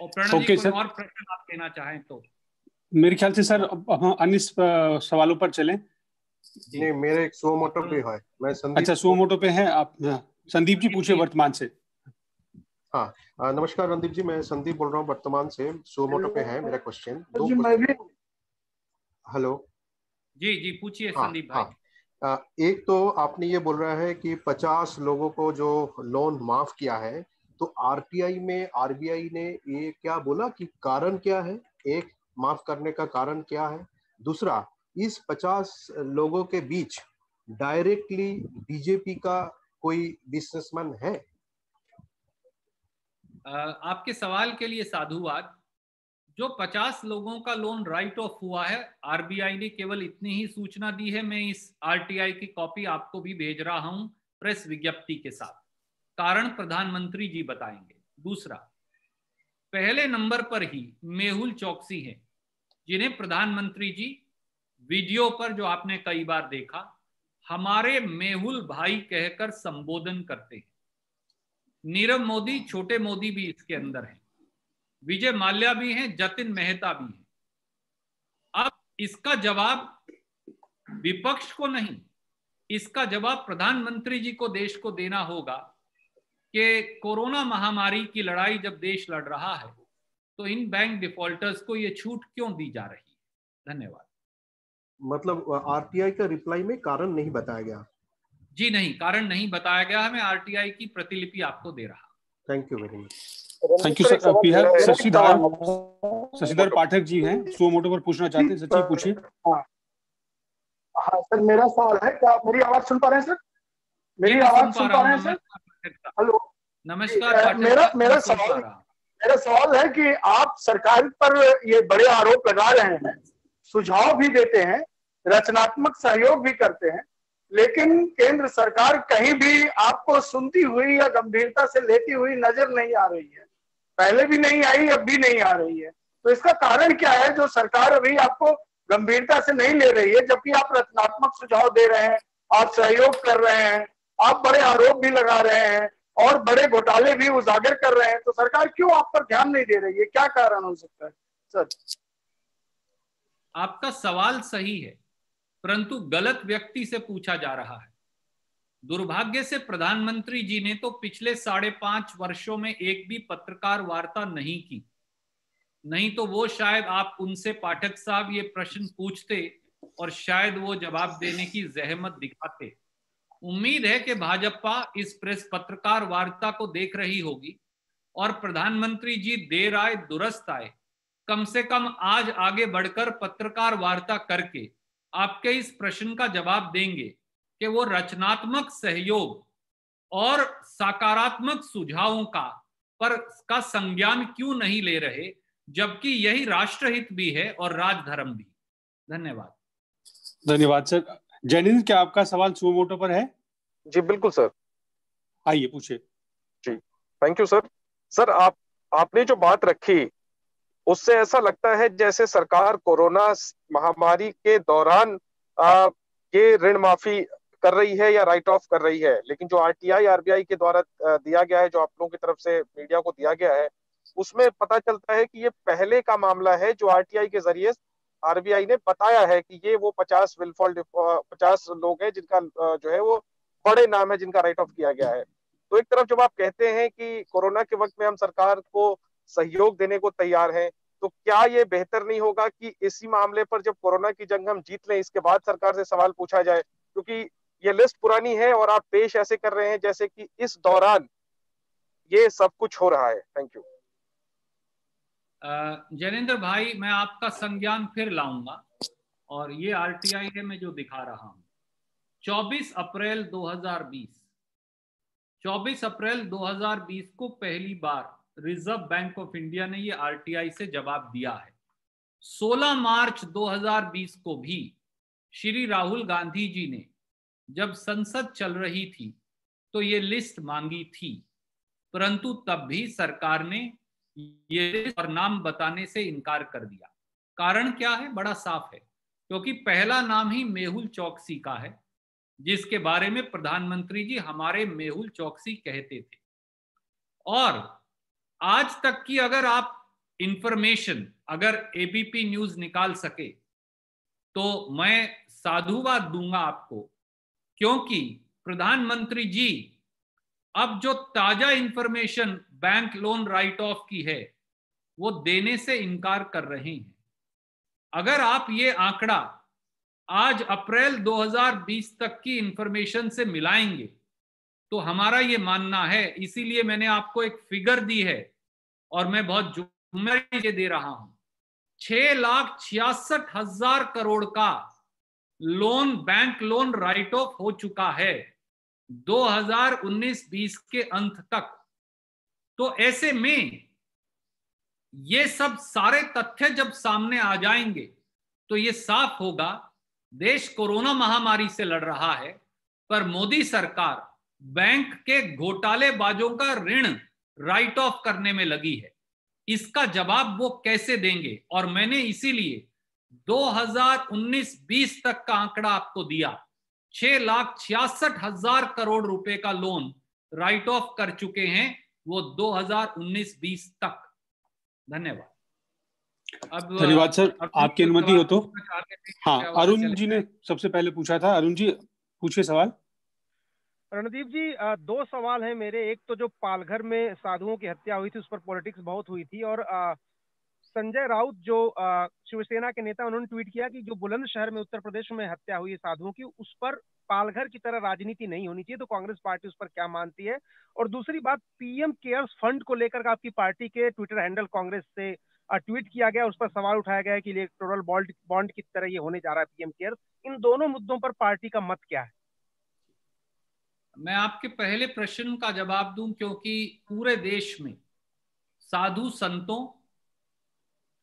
C: और प्रणव जी कोई और प्रश्न आप देना चाहें तो?
A: मेरे ख्याल से सर अब हम अन्य सवालों पर चलें।
J: नहीं, मेरे एक सुओ मोटो पे है। मैं संदीप। अच्छा,
A: सुओ मोटो पे है आप। संदीप जी पूछिए वर्तमान से।
J: हाँ, नमस्कार रणदीप जी, मैं संदीप बोल रहा हूँ वर्तमान से। सुओ मोटो पे है मेरा क्वेश्चन। हेलो
C: जी पूछिए संदीप भाई।
J: एक तो आपने ये बोल रहा है कि 50 लोगों को जो लोन माफ किया है, तो आरटीआई में आरबीआई ने ये क्या बोला कि कारण क्या है? एक, माफ करने का कारण क्या है? दूसरा, इस 50 लोगों के बीच डायरेक्टली बीजेपी का कोई बिजनेसमैन है?
C: आपके सवाल के लिए साधुवाद। जो 50 लोगों का लोन राइट ऑफ हुआ है, आरबीआई ने केवल इतनी ही सूचना दी है। मैं इस आरटीआई की कॉपी आपको भी भेज रहा हूं प्रेस विज्ञप्ति के साथ। कारण प्रधानमंत्री जी बताएंगे। दूसरा, पहले नंबर पर ही मेहुल चौकसी है, जिन्हें प्रधानमंत्री जी वीडियो पर, जो आपने कई बार देखा, हमारे मेहुल भाई कहकर संबोधन करते हैं। नीरव मोदी, छोटे मोदी भी इसके अंदर हैं, विजय माल्या भी हैं, जतिन मेहता भी हैं। अब इसका जवाब विपक्ष को नहीं, इसका जवाब प्रधानमंत्री जी को देश को देना होगा कि कोरोना महामारी की लड़ाई जब देश लड़ रहा है तो इन बैंक डिफॉल्टर्स को ये छूट क्यों दी जा रही है। धन्यवाद।
J: मतलब आरटीआई का रिप्लाई में कारण नहीं बताया गया?
C: जी नहीं, कारण नहीं बताया गया है। मैं आरटीआई की प्रतिलिपि आपको दे रहा हूं।
J: Thank you very much.
A: Thank you sir. Shashidhar Pathak ji हैं, सुओ मोटो पर पूछना चाहते हैं। सच्ची पूछिए।
K: हाँ सर, मेरा सवाल है, क्या मेरी आवाज सुन पा रहे हैं सर? मेरी आवाज सुन पा रहे हैं सर? हेलो,
C: नमस्कार।
K: मेरा सवाल है कि आप सरकार पर ये बड़े आरोप लगा रहे हैं, सुझाव भी देते हैं, रचनात्मक सहयोग भी करते हैं, लेकिन केंद्र सरकार कहीं भी आपको सुनती हुई या गंभीरता से लेती हुई नजर नहीं आ रही है। पहले भी नहीं आई, अब भी नहीं आ रही है। तो इसका कारण क्या है जो सरकार अभी आपको गंभीरता से नहीं ले रही है, जबकि आप रचनात्मक सुझाव दे रहे हैं, आप सहयोग कर रहे हैं, आप बड़े आरोप भी लगा रहे हैं और बड़े घोटाले भी उजागर कर रहे हैं, तो सरकार क्यों आप पर ध्यान नहीं दे रही है? क्या कारण हो सकता है सर?
C: आपका सवाल सही है, परंतु गलत व्यक्ति से पूछा जा रहा है। दुर्भाग्य से प्रधानमंत्री जी ने तो पिछले 5.5 वर्षों में एक भी पत्रकार वार्ता नहीं की, नहीं तो वो शायद आप उनसे पाठक साहब ये प्रश्न पूछते और शायद वो जवाब देने की जहमत दिखाते। उम्मीद है कि भाजपा इस प्रेस पत्रकार वार्ता को देख रही होगी और प्रधानमंत्री जी देर आए दुरुस्त आए, कम से कम आज आगे बढ़कर पत्रकार वार्ता करके आपके इस प्रश्न का जवाब देंगे कि वो रचनात्मक सहयोग और सकारात्मक सुझावों का संज्ञान क्यों नहीं ले रहे, जबकि यही राष्ट्रहित भी है और राजधर्म भी।
A: धन्यवाद सर। जैनिंद्र, क्या आपका सवाल सुओ मोटो पर है?
L: जी बिल्कुल सर,
A: आइए पूछिए।
L: जी थैंक यू सर। सर आपने जो बात रखी उससे ऐसा लगता है जैसे सरकार कोरोना महामारी के दौरान ये ऋण माफी कर रही है या राइट ऑफ कर रही है, लेकिन जो आरटीआई आरबीआई के द्वारा दिया गया है, जो आप लोगों की तरफ से मीडिया को दिया गया है, उसमें पता चलता है कि ये पहले का मामला है जो आरटीआई के जरिए आरबीआई ने बताया है कि ये वो 50 लोग हैं जिनका जो है वो बड़े नाम है जिनका राइट ऑफ किया गया है। तो एक तरफ जब आप कहते हैं कि कोरोना के वक्त में हम सरकार को सहयोग देने को तैयार हैं, तो क्या ये बेहतर नहीं होगा कि इसी मामले पर जब कोरोना की जंग हम जीत लें, इसके बाद सरकार से सवाल पूछा जाए, क्योंकि ये लिस्ट पुरानी है और आप पेश ऐसे कर रहे हैं जैसे कि इस दौरान ये सब कुछ हो रहा है। Thank you.
C: जैनेंद्र भाई, मैं आपका संज्ञान फिर लाऊंगा और ये आरटीआई है मैं जो दिखा रहा हूं। 24 अप्रैल 2020 को पहली बार रिजर्व बैंक ऑफ इंडिया ने ये आरटीआई से जवाब दिया है। 16 मार्च 2020 को भी श्री राहुल गांधी जी ने जब संसद चल रही थी तो ये लिस्ट मांगी थी, परंतु तब भी सरकार ने ये और नाम बताने से इनकार कर दिया। कारण क्या है? बड़ा साफ है, क्योंकि पहला नाम ही मेहुल चौकसी का है, जिसके बारे में प्रधानमंत्री जी हमारे मेहुल चौकसी कहते थे। और आज तक की अगर आप इंफॉर्मेशन अगर एबीपी न्यूज निकाल सके तो मैं साधुवाद दूंगा आपको, क्योंकि प्रधानमंत्री जी अब जो ताजा information bank loan right of की है वो देने से इनकार कर रहे हैं। अगर आप ये आंकड़ा आज अप्रैल 2020 तक की इंफॉर्मेशन से मिलाएंगे तो हमारा ये मानना है, इसीलिए मैंने आपको एक फिगर दी है और मैं बहुत जिम्मेदारी से दे रहा हूं, 6,66,000 करोड़ का loan bank loan right of हो चुका है 2019-20 के अंत तक। तो ऐसे में ये सब सारे तथ्य जब सामने आ जाएंगे तो ये साफ होगा देश कोरोना महामारी से लड़ रहा है, पर मोदी सरकार बैंक के घोटालेबाजों का ऋण राइट ऑफ करने में लगी है। इसका जवाब वो कैसे देंगे? और मैंने इसीलिए 2019-20 तक का आंकड़ा आपको दिया। 6,66,000 करोड़ रुपए का लोन राइट ऑफ कर चुके हैं वो 2019-20 तक। धन्यवाद। अब
A: धन्यवाद सर, आपकी अनुमति हो तो। हाँ, अरुण जी ने सबसे पहले पूछा था। अरुण जी पूछिए सवाल।
B: रणदीप जी, दो सवाल हैं मेरे। एक तो जो पालघर में साधुओं की हत्या हुई थी उस पर पॉलिटिक्स बहुत हुई थी, और संजय राउत जो शिवसेना के नेता, उन्होंने ट्वीट किया कि जो बुलंदशहर में उत्तर प्रदेश में हत्या हुई है साधुओं की, उस पर पालघर की तरह राजनीति नहीं होनी चाहिए। तो कांग्रेस पार्टी उस पर क्या मानती है? और दूसरी बात, पीएम केयर्स फंड को लेकर आपकी पार्टी के ट्विटर हैंडल कांग्रेस से ट्वीट किया गया, उस पर सवाल उठाया गया है कि इलेक्टोरल बॉन्ड की तरह ये होने जा रहा है पीएम केयर्स। इन दोनों मुद्दों पर पार्टी का मत क्या है?
C: मैं आपके पहले प्रश्न का जवाब दूं, क्योंकि पूरे देश में साधु संतों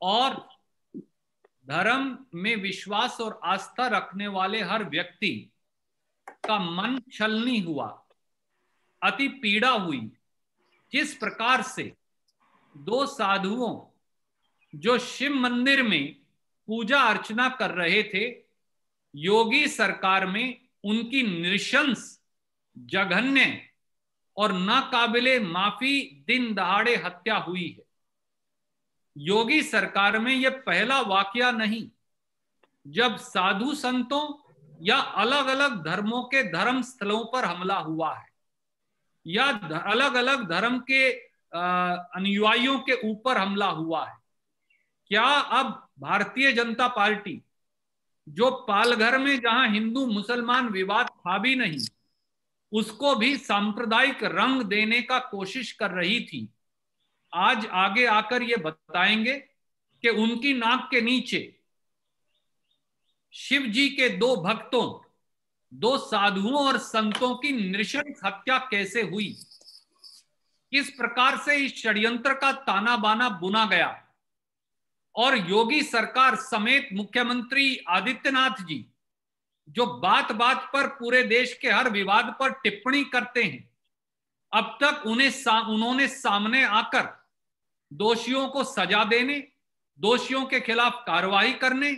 C: और धर्म में विश्वास और आस्था रखने वाले हर व्यक्ति का मन छलनी हुआ, अति पीड़ा हुई। जिस प्रकार से दो साधुओं जो शिव मंदिर में पूजा अर्चना कर रहे थे, योगी सरकार में उनकी नृशंस, जघन्य और नाकाबिले माफी दिन दहाड़े हत्या हुई है। योगी सरकार में यह पहला वाकया नहीं जब साधु संतों या अलग अलग धर्मों के धर्म स्थलों पर हमला हुआ है, या अलग अलग धर्म के अनुयायियों के ऊपर हमला हुआ है। क्या अब भारतीय जनता पार्टी, जो पालघर में जहां हिंदू मुसलमान विवाद था भी नहीं, उसको भी सांप्रदायिक रंग देने का कोशिश कर रही थी, आज आगे आकर ये बताएंगे कि उनकी नाक के नीचे शिव जी के दो भक्तों, दो साधुओं और संतों की नृशंस हत्या कैसे हुई, किस प्रकार से इस षड्यंत्र का ताना बाना बुना गया। और योगी सरकार समेत मुख्यमंत्री आदित्यनाथ जी, जो बात बात पर पूरे देश के हर विवाद पर टिप्पणी करते हैं, अब तक उन्होंने सामने आकर दोषियों को सजा देने, दोषियों के खिलाफ कार्रवाई करने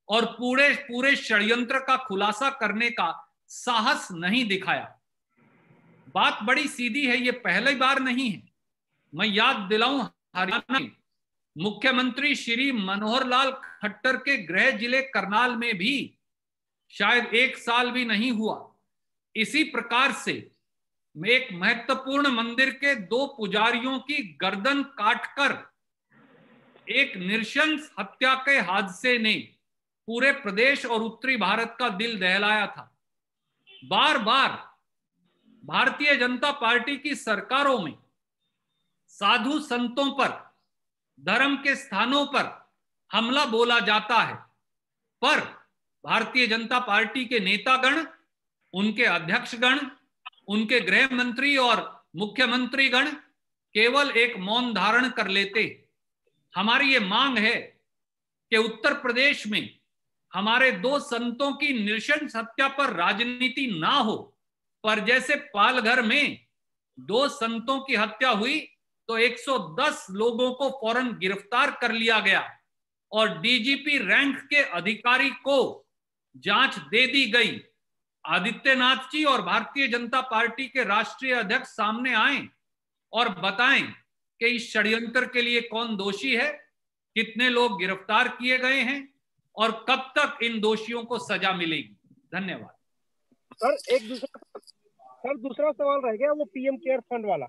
C: और पूरे षड्यंत्र का खुलासा करने का साहस नहीं दिखाया। बात बड़ी सीधी है, ये पहली बार नहीं है। मैं याद दिलाऊं, हरियाणा में मुख्यमंत्री श्री मनोहर लाल खट्टर के गृह जिले करनाल में भी शायद 1 साल भी नहीं हुआ, इसी प्रकार से एक महत्वपूर्ण मंदिर के 2 पुजारियों की गर्दन काटकर एक नृशंस हत्या के हादसे ने पूरे प्रदेश और उत्तरी भारत का दिल दहलाया था। बार बार भारतीय जनता पार्टी की सरकारों में साधु संतों पर, धर्म के स्थानों पर हमला बोला जाता है, पर भारतीय जनता पार्टी के नेतागण, उनके अध्यक्षगण, उनके गृह मंत्री और मुख्यमंत्रीगण केवल एक मौन धारण कर लेते। हमारी ये मांग है कि उत्तर प्रदेश में हमारे 2 संतों की नृशंस हत्या पर राजनीति ना हो, पर जैसे पालघर में 2 संतों की हत्या हुई तो 110 लोगों को फौरन गिरफ्तार कर लिया गया और डीजीपी रैंक के अधिकारी को जांच दे दी गई। आदित्यनाथ जी और भारतीय जनता पार्टी के राष्ट्रीय अध्यक्ष सामने आए और बताएं कि इस षड्यंत्र के लिए कौन दोषी है, कितने लोग गिरफ्तार किए गए हैं और कब तक इन दोषियों को सजा मिलेगी। धन्यवाद।
B: सर दूसरा सवाल रह गया, वो पीएम केयर फंड वाला।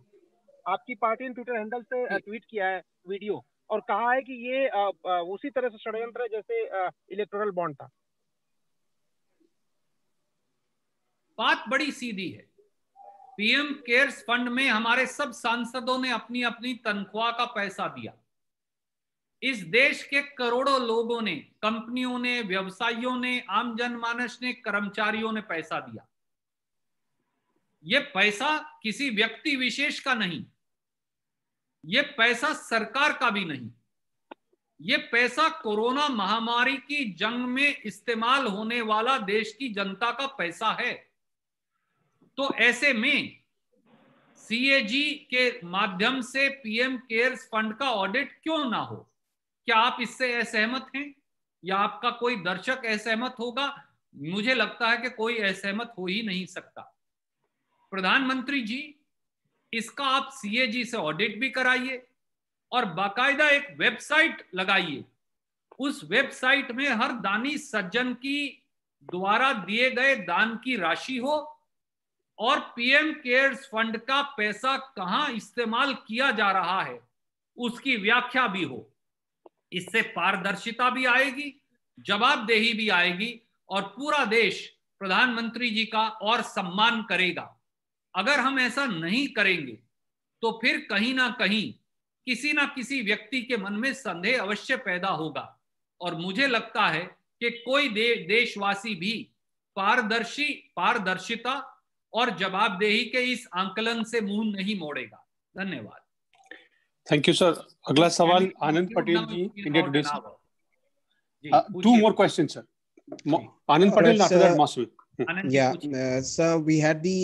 B: आपकी पार्टी ने ट्विटर हैंडल से ट्वीट किया है वीडियो और कहा है कि ये उसी तरह से षड्यंत्र है जैसे इलेक्टोरल बॉन्ड था।
C: बात बड़ी सीधी है। पीएम केयर्स फंड में हमारे सब सांसदों ने अपनी अपनी तनख्वाह का पैसा दिया। इस देश के करोड़ों लोगों ने, कंपनियों ने, व्यवसायियों ने, आम जनमानस ने, कर्मचारियों ने पैसा दिया। ये पैसा किसी व्यक्ति विशेष का नहीं, ये पैसा सरकार का भी नहीं, ये पैसा कोरोना महामारी की जंग में इस्तेमाल होने वाला देश की जनता का पैसा है। तो ऐसे में सीएजी के माध्यम से पीएम केयर्स फंड का ऑडिट क्यों ना हो? क्या आप इससे असहमत हैं या आपका कोई दर्शक असहमत होगा? मुझे लगता है कि कोई असहमत हो ही नहीं सकता। प्रधानमंत्री जी, इसका आप सीएजी से ऑडिट भी कराइए और बाकायदा एक वेबसाइट लगाइए। उस वेबसाइट में हर दानी सज्जन की द्वारा दिए गए दान की राशि हो और पीएम केयर्स फंड का पैसा कहां इस्तेमाल किया जा रहा है उसकी व्याख्या भी हो। इससे पारदर्शिता भी आएगी, जवाबदेही भी आएगी और पूरा देश प्रधानमंत्री जी का और सम्मान करेगा। अगर हम ऐसा नहीं करेंगे तो फिर कहीं ना कहीं किसी ना किसी व्यक्ति के मन में संदेह अवश्य पैदा होगा और मुझे लगता है कि कोई देशवासी भी पारदर्शिता और जवाबदेही के इस आंकलन से मुंह नहीं मोड़ेगा। धन्यवाद।
A: Thank you sir. अगला सवाल आनंद पटेल जी, इंडिया टुडे से। Two more questions, sir. Anand Patel, after that Maswi.
M: Yeah, sir, we had the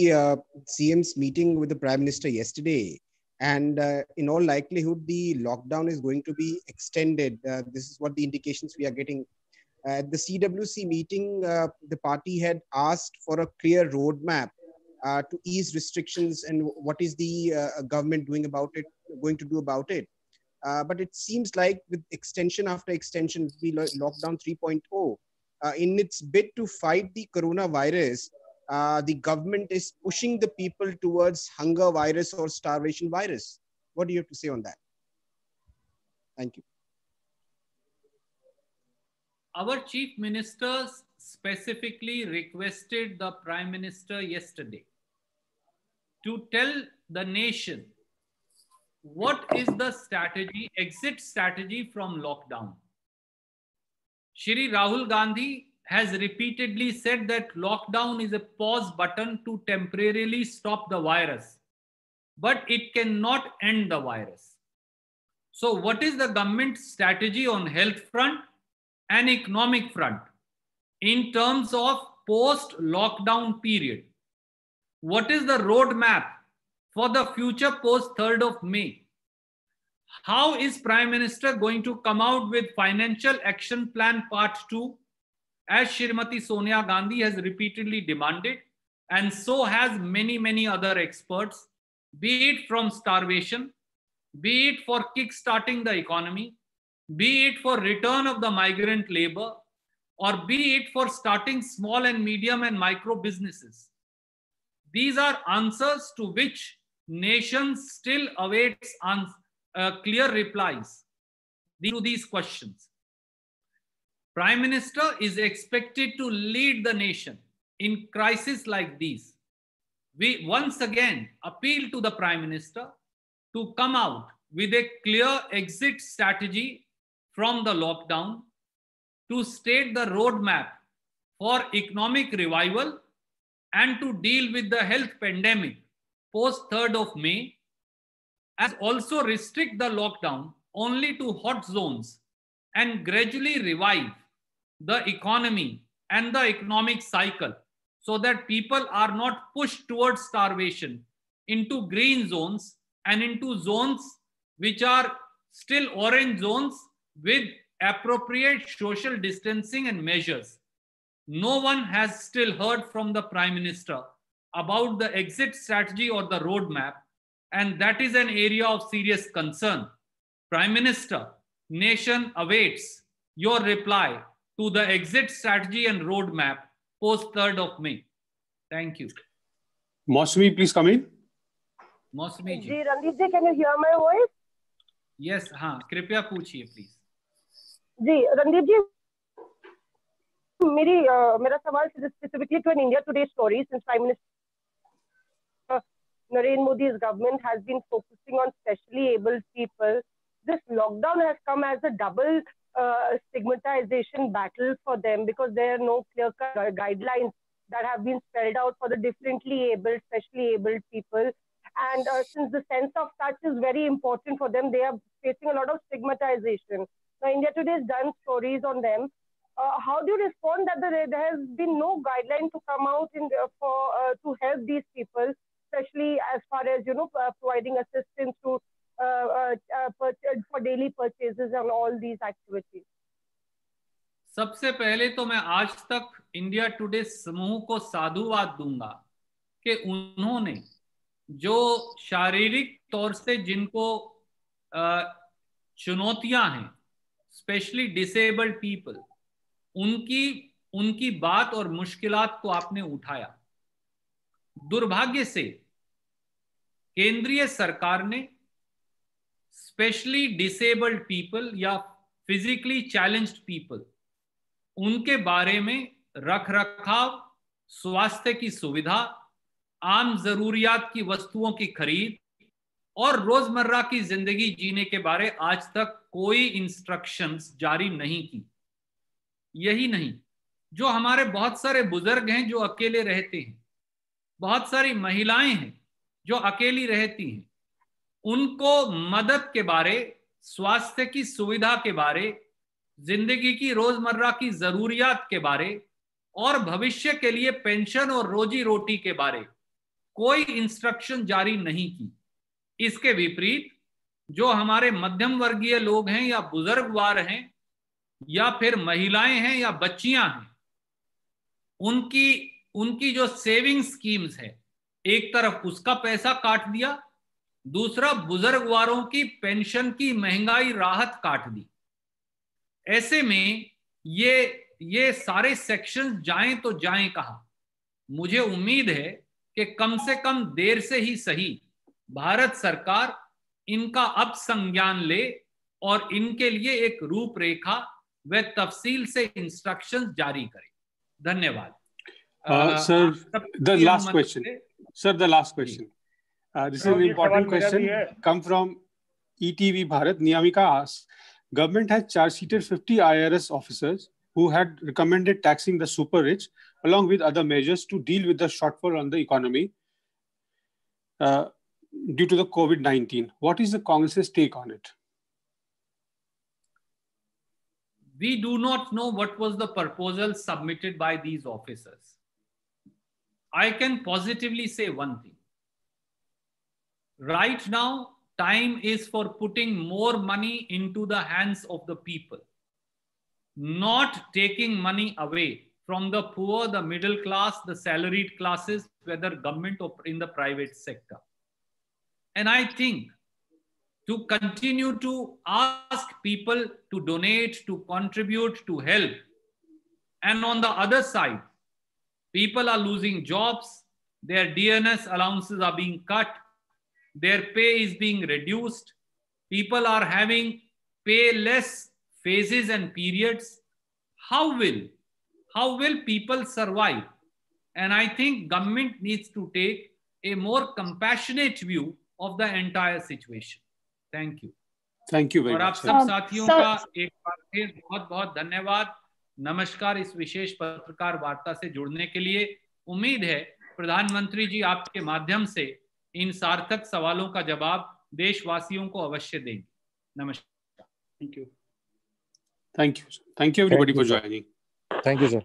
M: CM's meeting with the Prime Minister yesterday, and in all likelihood, the lockdown is going to be extended. This is what the indications we are getting. At the CWC meeting, the party had asked for a clear roadmap to ease restrictions and what is the government going to do about it. But it seems like with extension after extension, the lockdown 3.0, in its bid to fight the coronavirus, the government is pushing the people towards hunger virus or starvation virus. What do you have to say on that? Thank you.
C: Our chief ministers specifically requested the Prime Minister yesterday to tell the nation what is the strategy, exit strategy from lockdown. Shri Rahul Gandhi has repeatedly said that lockdown is a pause button to temporarily stop the virus, but it cannot end the virus. So what is the government's strategy on health front and economic front in terms of post-lockdown period? What is the roadmap for the future post 3rd of May? How is Prime Minister going to come out with Financial Action Plan Part 2, as Shrimati Sonia Gandhi has repeatedly demanded, and so has many other experts, be it from starvation, be it for kick-starting the economy, be it for return of the migrant labor, or be it for starting small and medium and micro businesses. These are answers to which nations still awaits clear replies to these questions. Prime Minister is expected to lead the nation in crises like these. We once again appeal to the Prime Minister to come out with a clear exit strategy from the lockdown, to state the roadmap for economic revival and to deal with the health pandemic post 3rd of May, as also restrict the lockdown only to hot zones and gradually revive the economy and the economic cycle so that people are not pushed towards starvation into green zones and into zones which are still orange zones with appropriate social distancing and measures. No one has still heard from the Prime Minister about the exit strategy or the roadmap, and that is an area of serious concern. Prime Minister, nation awaits your reply to the exit strategy and roadmap post 3rd of May. Thank you.
A: Mosmi, please come in.
C: Mosmi ji.
N: Randeep ji, can you hear my voice?
C: Yes, हाँ, कृपया पूछिए please.
N: जी, रणदीप जी, मेरा सवाल specifically to an India Today story, since Prime Minister Narendra Modi's government has been focusing on specially abled people. This lockdown has come as a double stigmatization battle for them, because there are no clear-cut guidelines that have been spelled out for the differently abled, specially abled people. And since the sense of touch is very important for them, they are facing a lot of stigmatization. Now, India Today has done stories on them. How do you respond that there has been no guideline to come out to help these people, especially as far as, providing assistance to for daily purchases and all these activities?
C: सबसे पहले तो मैं आज तक India today समूह को साधुवाद दूंगा कि उन्होंने जो शारीरिक तौर से जिनको चुनौतियां हैं, स्पेशली डिसेबल्ड पीपल, उनकी उनकी बात और मुश्किलात को आपने उठाया। दुर्भाग्य से केंद्रीय सरकार ने स्पेशली डिसेबल्ड पीपल या फिजिकली चैलेंज्ड पीपल, उनके बारे में रख रखाव, स्वास्थ्य की सुविधा, आम जरूरियात की वस्तुओं की खरीद और रोजमर्रा की जिंदगी जीने के बारे आज तक कोई इंस्ट्रक्शंस जारी नहीं की। यही नहीं, जो हमारे बहुत सारे बुजुर्ग हैं जो अकेले रहते हैं, बहुत सारी महिलाएं हैं जो अकेली रहती हैं, उनको मदद के बारे, स्वास्थ्य की सुविधा के बारे, जिंदगी की रोजमर्रा की जरूरियात के बारे और भविष्य के लिए पेंशन और रोजी रोटी के बारे कोई इंस्ट्रक्शन जारी नहीं की। इसके विपरीत जो हमारे मध्यम वर्गीय लोग हैं या बुजुर्गवार हैं या फिर महिलाएं हैं या बच्चियां हैं, उनकी जो सेविंग स्कीम्स है, एक तरफ उसका पैसा काट दिया, दूसरा बुजुर्गवारों की पेंशन की महंगाई राहत काट दी। ऐसे में ये सारे सेक्शन जाएं तो जाएं कहां। मुझे उम्मीद है कि कम से कम देर से ही सही भारत सरकार इनका अब संज्ञान ले और इनके लिए एक रूपरेखा व तफसील से इंस्ट्रक्शंस जारी करे। धन्यवाद।
A: Sir, the last question. Sir, the last question. This is an important question. Come from ETV Bharat. Niyamika asks, government has charge-sheeted 50 IRS officers who had recommended taxing the super rich along with other measures to deal with the shortfall on the economy due to the COVID-19. What is the Congress's take on it?
C: We do not know what was the proposal submitted by these officers. I can positively say one thing. Right now, time is for putting more money into the hands of the people, not taking money away from the poor, the middle class, the salaried classes, whether government or in the private sector. And I think to continue to ask people to donate, to contribute, to help, and on the other side, people are losing jobs, their DNS allowances are being cut, their pay is being reduced, people are having pay less phases and periods. How will people survive? And I think government needs to take a more compassionate view of the entire situation. Thank you.
A: Thank you very
C: much. और आप सब साथियों का एक बार फिर बहुत बहुत धन्यवाद। नमस्कार। इस विशेष पत्रकार वार्ता से जुड़ने के लिए उम्मीद है प्रधानमंत्री जी आपके माध्यम से इन सार्थक सवालों का जवाब देशवासियों को अवश्य देंगे। नमस्कार।
A: Thank you. Thank you. Thank you everybody for joining.
O: Thank you, sir.